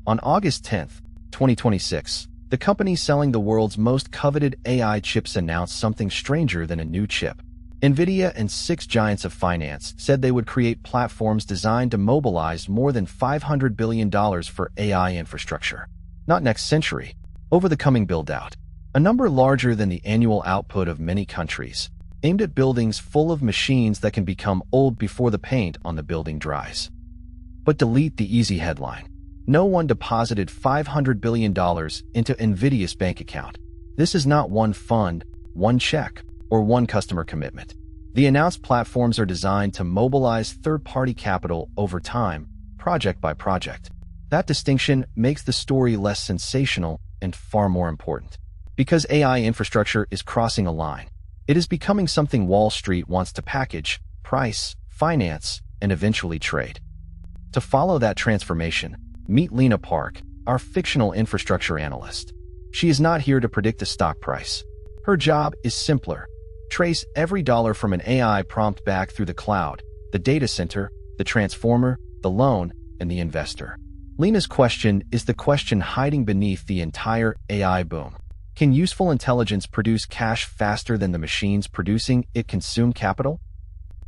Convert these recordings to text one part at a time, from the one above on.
On August 10, 2026, the company selling the world's most coveted AI chips announced something stranger than a new chip. NVIDIA and six giants of finance said they would create platforms designed to mobilize more than $500 billion for AI infrastructure. Not next century, over the coming build-out. A number larger than the annual output of many countries, aimed at buildings full of machines that can become old before the paint on the building dries. But delete the easy headline. No one deposited $500 billion into NVIDIA's bank account. This is not one fund, one check, or one customer commitment. The announced platforms are designed to mobilize third-party capital over time, project by project. That distinction makes the story less sensational and far more important. Because AI infrastructure is crossing a line, it is becoming something Wall Street wants to package, price, finance, and eventually trade. To follow that transformation, meet Lena Park, our fictional infrastructure analyst. She is not here to predict the stock price. Her job is simpler. Trace every dollar from an AI prompt back through the cloud, the data center, the transformer, the loan, and the investor. Lena's question is the question hiding beneath the entire AI boom. Can useful intelligence produce cash faster than the machines producing it consume capital?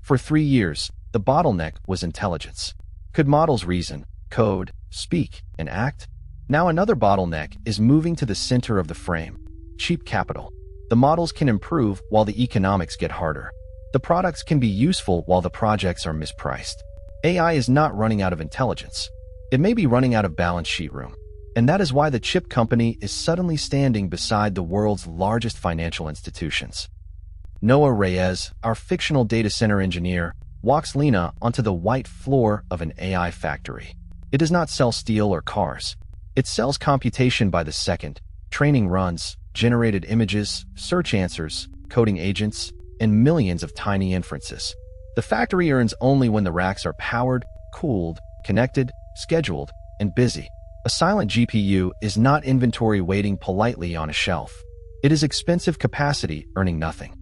For 3 years, the bottleneck was intelligence. Could models reason, code, speak, and act? Now another bottleneck is moving to the center of the frame: cheap capital. The models can improve while the economics get harder. The products can be useful while the projects are mispriced. AI is not running out of intelligence. It may be running out of balance sheet room. And that is why the chip company is suddenly standing beside the world's largest financial institutions. Noah Reyes, our fictional data center engineer, walks Lena onto the white floor of an AI factory. It does not sell steel or cars. It sells computation by the second, training runs, generated images, search answers, coding agents, and millions of tiny inferences. The factory earns only when the racks are powered, cooled, connected, scheduled, and busy. A silent GPU is not inventory waiting politely on a shelf. It is expensive capacity earning nothing.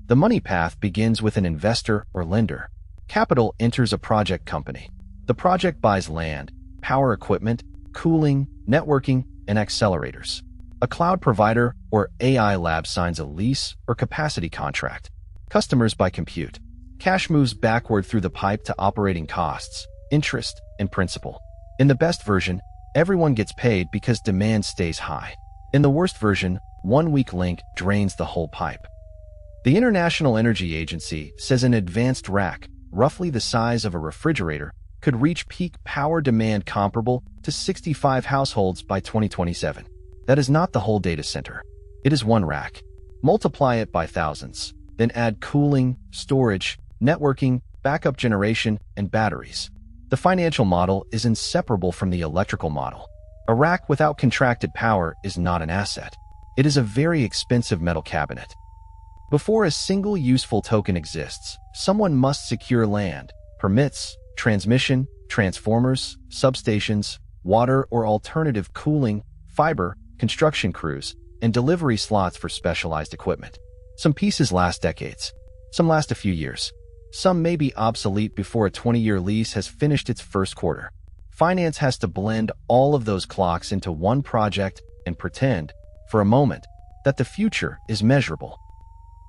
The money path begins with an investor or lender. Capital enters a project company. The project buys land, power equipment, cooling, networking, and accelerators. A cloud provider or AI lab signs a lease or capacity contract. Customers buy compute. Cash moves backward through the pipe to operating costs, interest, and principal. In the best version, everyone gets paid because demand stays high. In the worst version, one weak link drains the whole pipe. The International Energy Agency says an advanced rack, roughly the size of a refrigerator, could reach peak power demand comparable to 65 households by 2027. That is not the whole data center. It is one rack. Multiply it by thousands, then add cooling, storage, networking, backup generation, and batteries. The financial model is inseparable from the electrical model. A rack without contracted power is not an asset. It is a very expensive metal cabinet. Before a single useful token exists, someone must secure land, permits, transmission, transformers, substations, water or alternative cooling, fiber, construction crews, and delivery slots for specialized equipment. Some pieces last decades. Some last a few years. Some may be obsolete before a 20-year lease has finished its first quarter. Finance has to blend all of those clocks into one project and pretend, for a moment, that the future is measurable.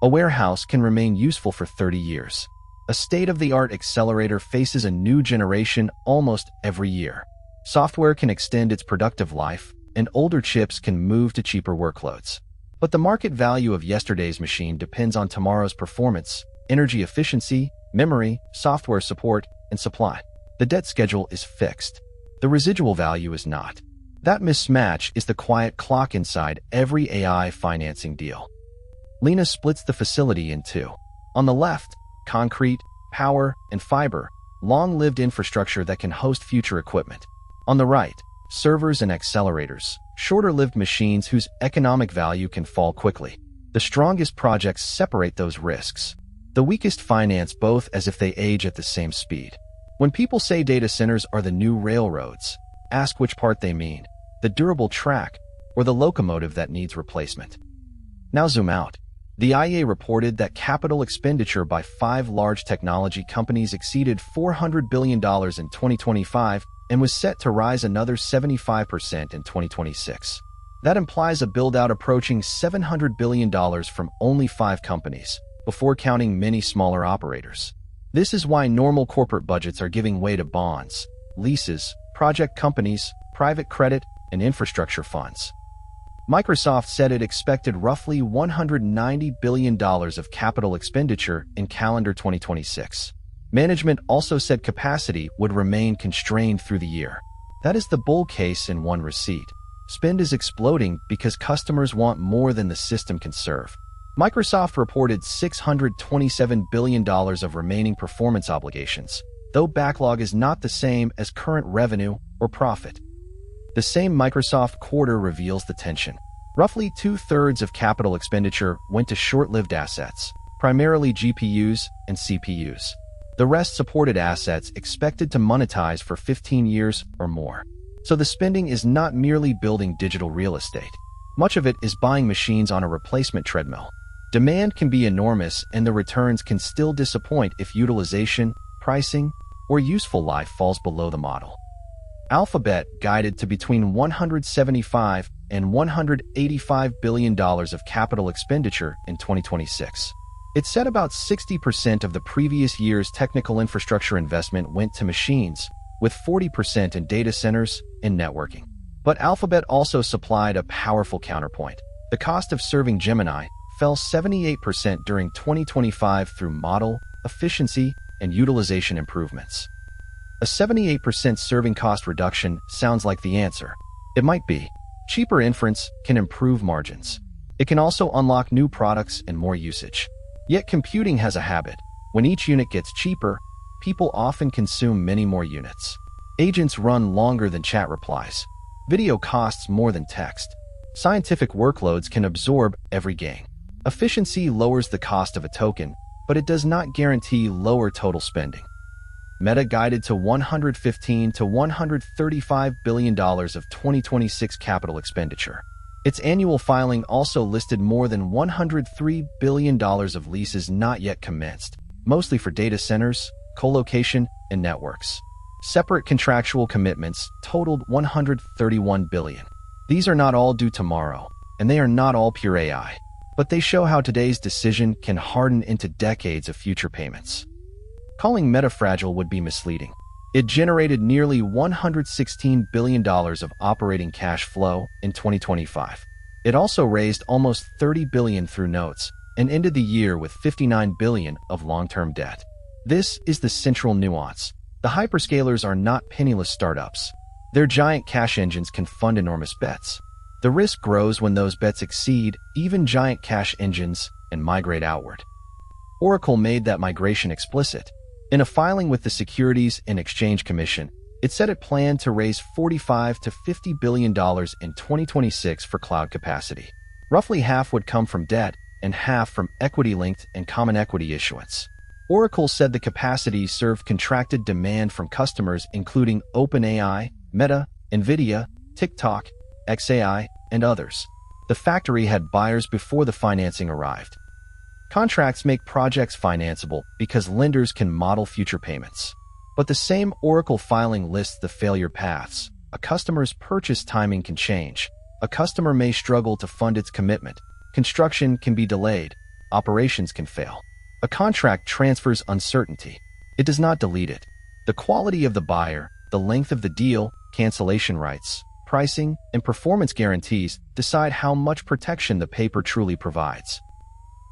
A warehouse can remain useful for 30 years. A state-of-the-art accelerator faces a new generation almost every year. Software can extend its productive life, and older chips can move to cheaper workloads. But the market value of yesterday's machine depends on tomorrow's performance, energy efficiency, memory, software support, and supply. The debt schedule is fixed. The residual value is not. That mismatch is the quiet clock inside every AI financing deal. Lena splits the facility in two. On the left, concrete, power, and fiber, long-lived infrastructure that can host future equipment. On the right, servers and accelerators, shorter-lived machines whose economic value can fall quickly. The strongest projects separate those risks. The weakest finance both as if they age at the same speed. When people say data centers are the new railroads, ask which part they mean, the durable track or the locomotive that needs replacement. Now zoom out. The IEA reported that capital expenditure by 5 large technology companies exceeded $400 billion in 2025, and was set to rise another 75% in 2026. That implies a build-out approaching $700 billion from only 5 companies, before counting many smaller operators. This is why normal corporate budgets are giving way to bonds, leases, project companies, private credit, and infrastructure funds. Microsoft said it expected roughly $190 billion of capital expenditure in calendar 2026. Management also said capacity would remain constrained through the year. That is the bull case in one receipt. Spend is exploding because customers want more than the system can serve. Microsoft reported $627 billion of remaining performance obligations, though backlog is not the same as current revenue or profit. The same Microsoft quarter reveals the tension. Roughly 2/3 of capital expenditure went to short-lived assets, primarily GPUs and CPUs. The rest supported assets expected to monetize for 15 years or more. So the spending is not merely building digital real estate. Much of it is buying machines on a replacement treadmill. Demand can be enormous and the returns can still disappoint if utilization, pricing, or useful life falls below the model. Alphabet guided to between $175 and $185 billion of capital expenditure in 2026. It said about 60% of the previous year's technical infrastructure investment went to machines, with 40% in data centers and networking. But Alphabet also supplied a powerful counterpoint. The cost of serving Gemini fell 78% during 2025 through model, efficiency, and utilization improvements. A 78% serving cost reduction sounds like the answer. It might be. Cheaper inference can improve margins. It can also unlock new products and more usage. Yet computing has a habit. When each unit gets cheaper, people often consume many more units. Agents run longer than chat replies. Video costs more than text. Scientific workloads can absorb every gain. Efficiency lowers the cost of a token, but it does not guarantee lower total spending. Meta guided to $115 to $135 billion of 2026 capital expenditure. Its annual filing also listed more than $103 billion of leases not yet commenced, mostly for data centers, co-location, and networks. Separate contractual commitments totaled $131 billion. These are not all due tomorrow, and they are not all pure AI, but they show how today's decision can harden into decades of future payments. Calling Meta fragile would be misleading. It generated nearly $116 billion of operating cash flow in 2025. It also raised almost $30 billion through notes and ended the year with $59 billion of long-term debt. This is the central nuance. The hyperscalers are not penniless startups. Their giant cash engines can fund enormous bets. The risk grows when those bets exceed even giant cash engines and migrate outward. Oracle made that migration explicit. In a filing with the Securities and Exchange Commission, it said it planned to raise $45 to $50 billion in 2026 for cloud capacity. Roughly half would come from debt and half from equity-linked and common equity issuance. Oracle said the capacity served contracted demand from customers including OpenAI, Meta, NVIDIA, TikTok, xAI, and others. The factory had buyers before the financing arrived. Contracts make projects financeable because lenders can model future payments. But the same Oracle filing lists the failure paths. A customer's purchase timing can change. A customer may struggle to fund its commitment. Construction can be delayed. Operations can fail. A contract transfers uncertainty. It does not delete it. The quality of the buyer, the length of the deal, cancellation rights, pricing, and performance guarantees decide how much protection the paper truly provides.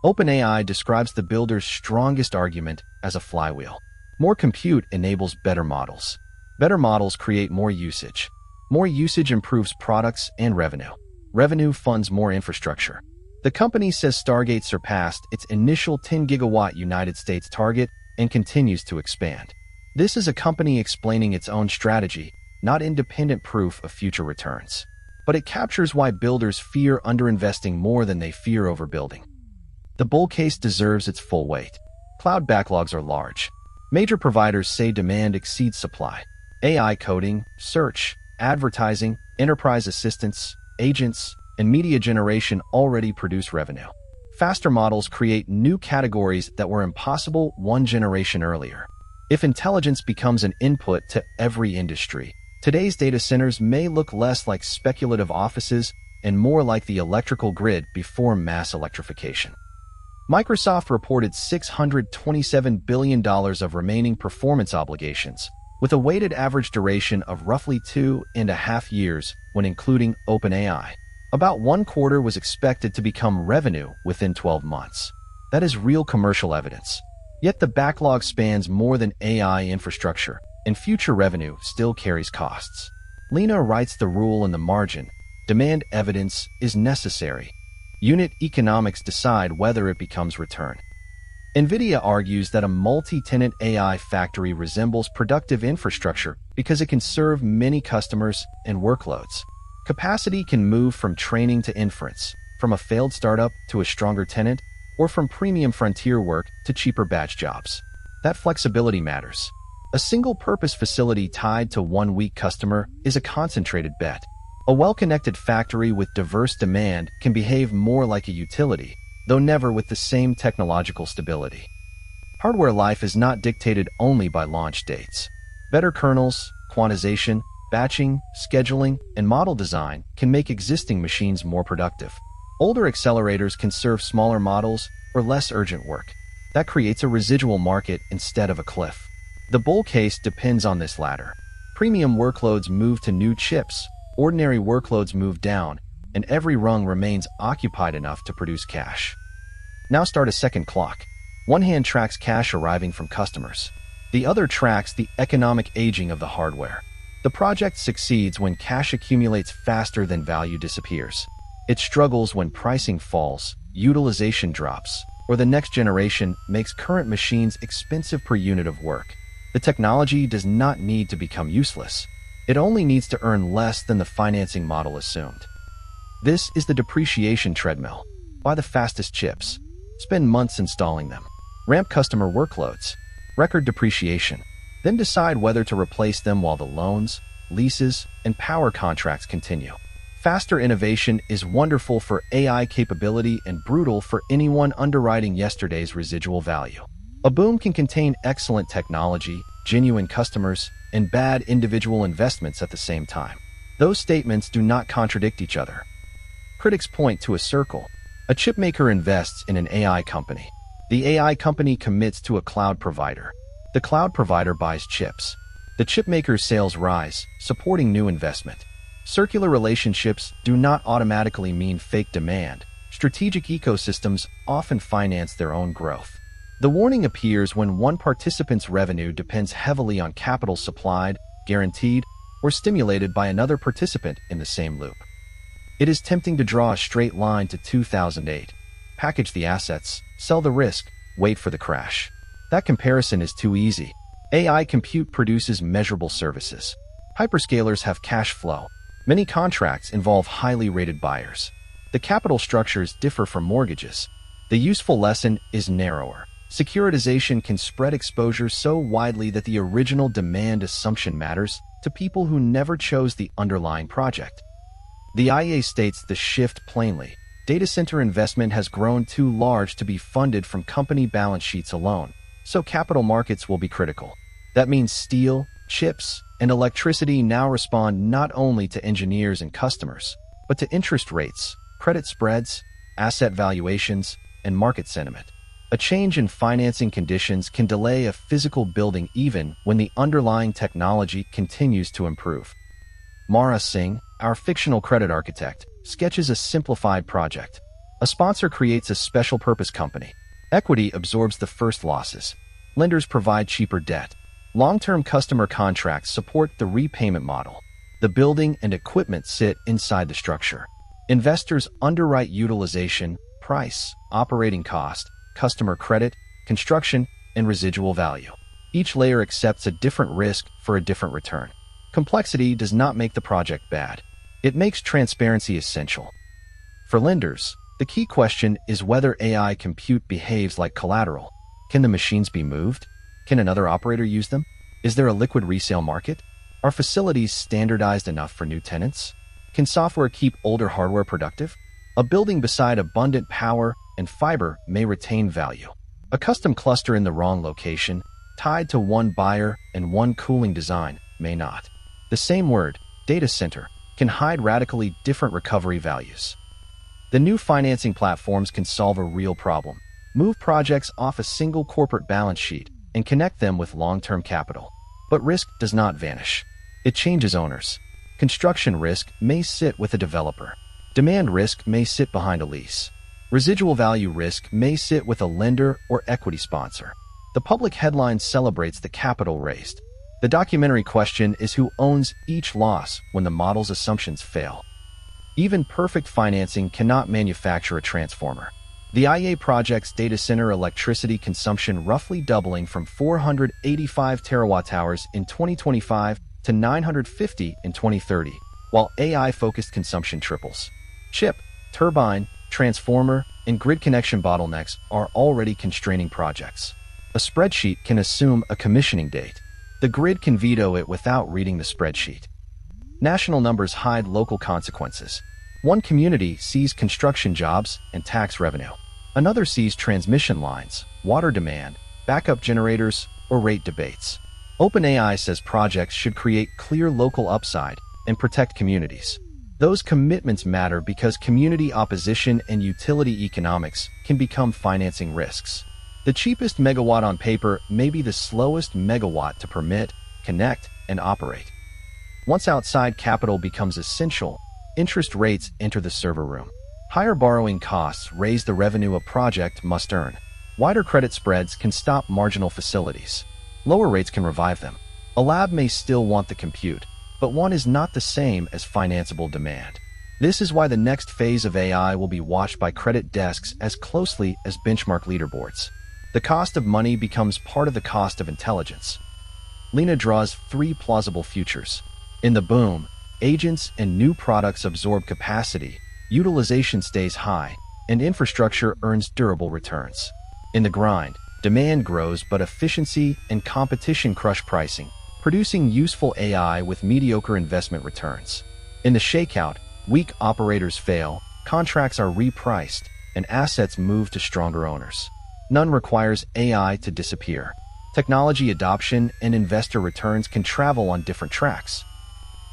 OpenAI describes the builder's strongest argument as a flywheel. More compute enables better models. Better models create more usage. More usage improves products and revenue. Revenue funds more infrastructure. The company says Stargate surpassed its initial 10-gigawatt United States target and continues to expand. This is a company explaining its own strategy, not independent proof of future returns. But it captures why builders fear underinvesting more than they fear overbuilding. The bull case deserves its full weight. Cloud backlogs are large. Major providers say demand exceeds supply. AI coding, search, advertising, enterprise assistance, agents, and media generation already produce revenue. Faster models create new categories that were impossible one generation earlier. If intelligence becomes an input to every industry, Today's data centers may look less like speculative offices and more like the electrical grid before mass electrification. Microsoft reported $627 billion of remaining performance obligations, with a weighted average duration of roughly 2.5 years when including OpenAI. About one quarter was expected to become revenue within 12 months. That is real commercial evidence. Yet the backlog spans more than AI infrastructure, and future revenue still carries costs. Lena writes the rule in the margin: demand evidence is necessary. Unit economics decide whether it becomes return. NVIDIA argues that a multi-tenant AI factory resembles productive infrastructure because it can serve many customers and workloads. Capacity can move from training to inference, from a failed startup to a stronger tenant, or from premium frontier work to cheaper batch jobs. That flexibility matters. A single-purpose facility tied to one weak customer is a concentrated bet. A well-connected factory with diverse demand can behave more like a utility, though never with the same technological stability. Hardware life is not dictated only by launch dates. Better kernels, quantization, batching, scheduling, and model design can make existing machines more productive. Older accelerators can serve smaller models or less urgent work. That creates a residual market instead of a cliff. The bull case depends on this latter. Premium workloads move to new chips, ordinary workloads move down, and every rung remains occupied enough to produce cash. Now start a second clock. One hand tracks cash arriving from customers. The other tracks the economic aging of the hardware. The project succeeds when cash accumulates faster than value disappears. It struggles when pricing falls, utilization drops, or the next generation makes current machines expensive per unit of work. The technology does not need to become useless. It only needs to earn less than the financing model assumed. This is the depreciation treadmill. Buy the fastest chips. Spend months installing them. Ramp customer workloads. Record depreciation. Then decide whether to replace them while the loans, leases, and power contracts continue. Faster innovation is wonderful for AI capability and brutal for anyone underwriting yesterday's residual value. A boom can contain excellent technology, genuine customers, and bad individual investments at the same time. Those statements do not contradict each other. Critics point to a circle. A chipmaker invests in an AI company. The AI company commits to a cloud provider. The cloud provider buys chips. The chipmaker's sales rise, supporting new investment. Circular relationships do not automatically mean fake demand. Strategic ecosystems often finance their own growth. The warning appears when one participant's revenue depends heavily on capital supplied, guaranteed, or stimulated by another participant in the same loop. It is tempting to draw a straight line to 2008. Package the assets, sell the risk, wait for the crash. That comparison is too easy. AI compute produces measurable services. Hyperscalers have cash flow. Many contracts involve highly rated buyers. The capital structures differ from mortgages. The useful lesson is narrower. Securitization can spread exposure so widely that the original demand assumption matters to people who never chose the underlying project. The IA states the shift plainly. Data center investment has grown too large to be funded from company balance sheets alone, so capital markets will be critical. That means steel, chips, and electricity now respond not only to engineers and customers, but to interest rates, credit spreads, asset valuations, and market sentiment. A change in financing conditions can delay a physical building even when the underlying technology continues to improve. Mara Singh, our fictional credit architect, sketches a simplified project. A sponsor creates a special-purpose company. Equity absorbs the first losses. Lenders provide cheaper debt. Long-term customer contracts support the repayment model. The building and equipment sit inside the structure. Investors underwrite utilization, price, operating cost, customer credit, construction, and residual value. Each layer accepts a different risk for a different return. Complexity does not make the project bad. It makes transparency essential. For lenders, the key question is whether AI compute behaves like collateral. Can the machines be moved? Can another operator use them? Is there a liquid resale market? Are facilities standardized enough for new tenants? Can software keep older hardware productive? A building beside abundant power and fiber may retain value. A custom cluster in the wrong location, tied to one buyer and one cooling design, may not. The The same word, data center, can hide radically different recovery values. The new financing platforms can solve a real problem, move projects off a single corporate balance sheet, and connect them with long-term capital. But risk does not vanish. It changes owners. Construction risk may sit with a developer. Demand risk may sit behind a lease. Residual value risk may sit with a lender or equity sponsor. The public headline celebrates the capital raised. The documentary question is who owns each loss when the model's assumptions fail. Even perfect financing cannot manufacture a transformer. The IA project's data center electricity consumption roughly doubling from 485 terawatt-hours in 2025 to 950 in 2030, while AI-focused consumption triples. Chip, turbine, transformer, and grid connection bottlenecks are already constraining projects. A spreadsheet can assume a commissioning date. The grid can veto it without reading the spreadsheet. National numbers hide local consequences. One community sees construction jobs and tax revenue. Another sees transmission lines, water demand, backup generators, or rate debates. OpenAI says projects should create clear local upside and protect communities. Those commitments matter because community opposition and utility economics can become financing risks. The cheapest megawatt on paper may be the slowest megawatt to permit, connect, and operate. Once outside capital becomes essential, interest rates enter the server room. Higher borrowing costs raise the revenue a project must earn. Wider credit spreads can stop marginal facilities. Lower rates can revive them. A lab may still want the compute, but one is not the same as financeable demand. This is why the next phase of AI will be watched by credit desks as closely as benchmark leaderboards. The cost of money becomes part of the cost of intelligence. Lena draws three plausible futures. In the boom, agents and new products absorb capacity, utilization stays high, and infrastructure earns durable returns. In the grind, demand grows but efficiency and competition crush pricing, producing useful AI with mediocre investment returns. In the shakeout, weak operators fail, contracts are repriced, and assets move to stronger owners. None requires AI to disappear. Technology adoption and investor returns can travel on different tracks.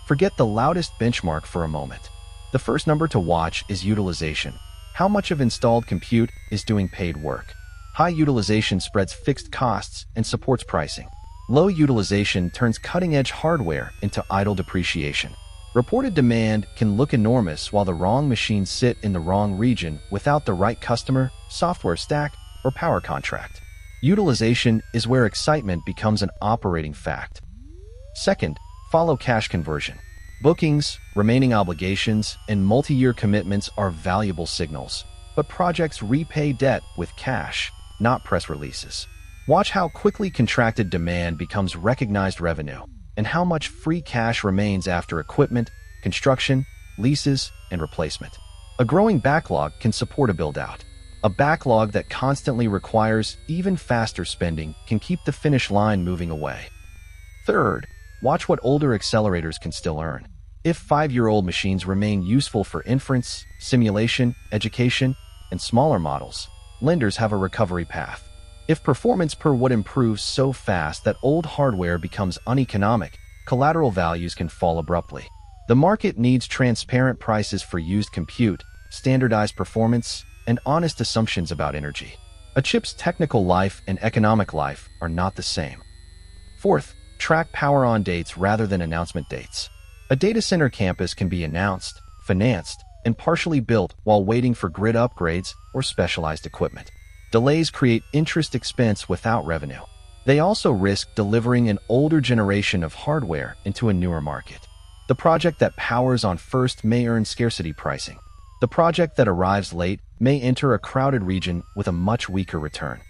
Forget the loudest benchmark for a moment. The first number to watch is utilization. How much of installed compute is doing paid work? High utilization spreads fixed costs and supports pricing. Low utilization turns cutting-edge hardware into idle depreciation. Reported demand can look enormous while the wrong machines sit in the wrong region without the right customer, software stack, or power contract. Utilization is where excitement becomes an operating fact. Second, follow cash conversion. Bookings, remaining obligations, and multi-year commitments are valuable signals, but projects repay debt with cash, not press releases. Watch how quickly contracted demand becomes recognized revenue, and how much free cash remains after equipment, construction, leases, and replacement. A growing backlog can support a build-out. A backlog that constantly requires even faster spending can keep the finish line moving away. Third, watch what older accelerators can still earn. If 5-year-old machines remain useful for inference, simulation, education, and smaller models, lenders have a recovery path. If performance per watt improves so fast that old hardware becomes uneconomic, collateral values can fall abruptly. The market needs transparent prices for used compute, standardized performance, and honest assumptions about energy. A chip's technical life and economic life are not the same. Fourth, track power on dates rather than announcement dates. A data center campus can be announced, financed, and partially built while waiting for grid upgrades or specialized equipment. Delays create interest expense without revenue. They also risk delivering an older generation of hardware into a newer market. The project that powers on first may earn scarcity pricing. The project that arrives late may enter a crowded region with a much weaker return.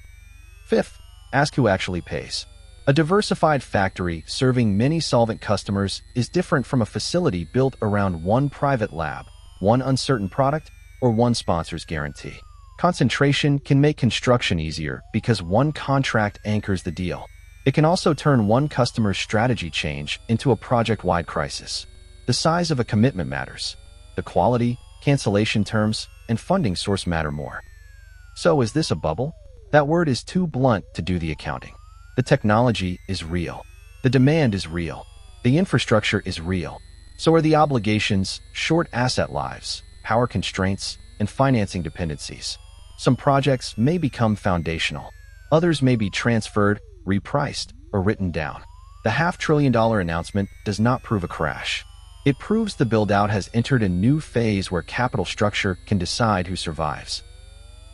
Fifth, ask who actually pays. A diversified factory serving many solvent customers is different from a facility built around one private lab, one uncertain product, or one sponsor's guarantee. Concentration can make construction easier because one contract anchors the deal. It can also turn one customer's strategy change into a project-wide crisis. The size of a commitment matters. The quality, cancellation terms, and funding source matter more. So is this a bubble? That word is too blunt to do the accounting. The technology is real. The demand is real. The infrastructure is real. So are the obligations, short asset lives, power constraints, and financing dependencies. Some projects may become foundational. Others may be transferred, repriced, or written down. The $500 billion announcement does not prove a crash. It proves the build-out has entered a new phase where capital structure can decide who survives.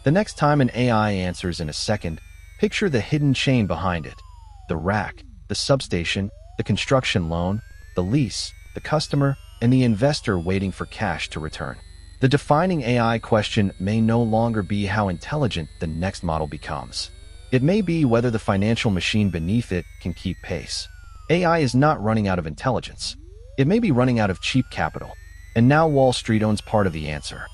The next time an AI answers in a second, picture the hidden chain behind it. The rack, the substation, the construction loan, the lease, the customer, and the investor waiting for cash to return. The defining AI question may no longer be how intelligent the next model becomes. It may be whether the financial machine beneath it can keep pace. AI is not running out of intelligence. It may be running out of cheap capital. And now Wall Street owns part of the answer.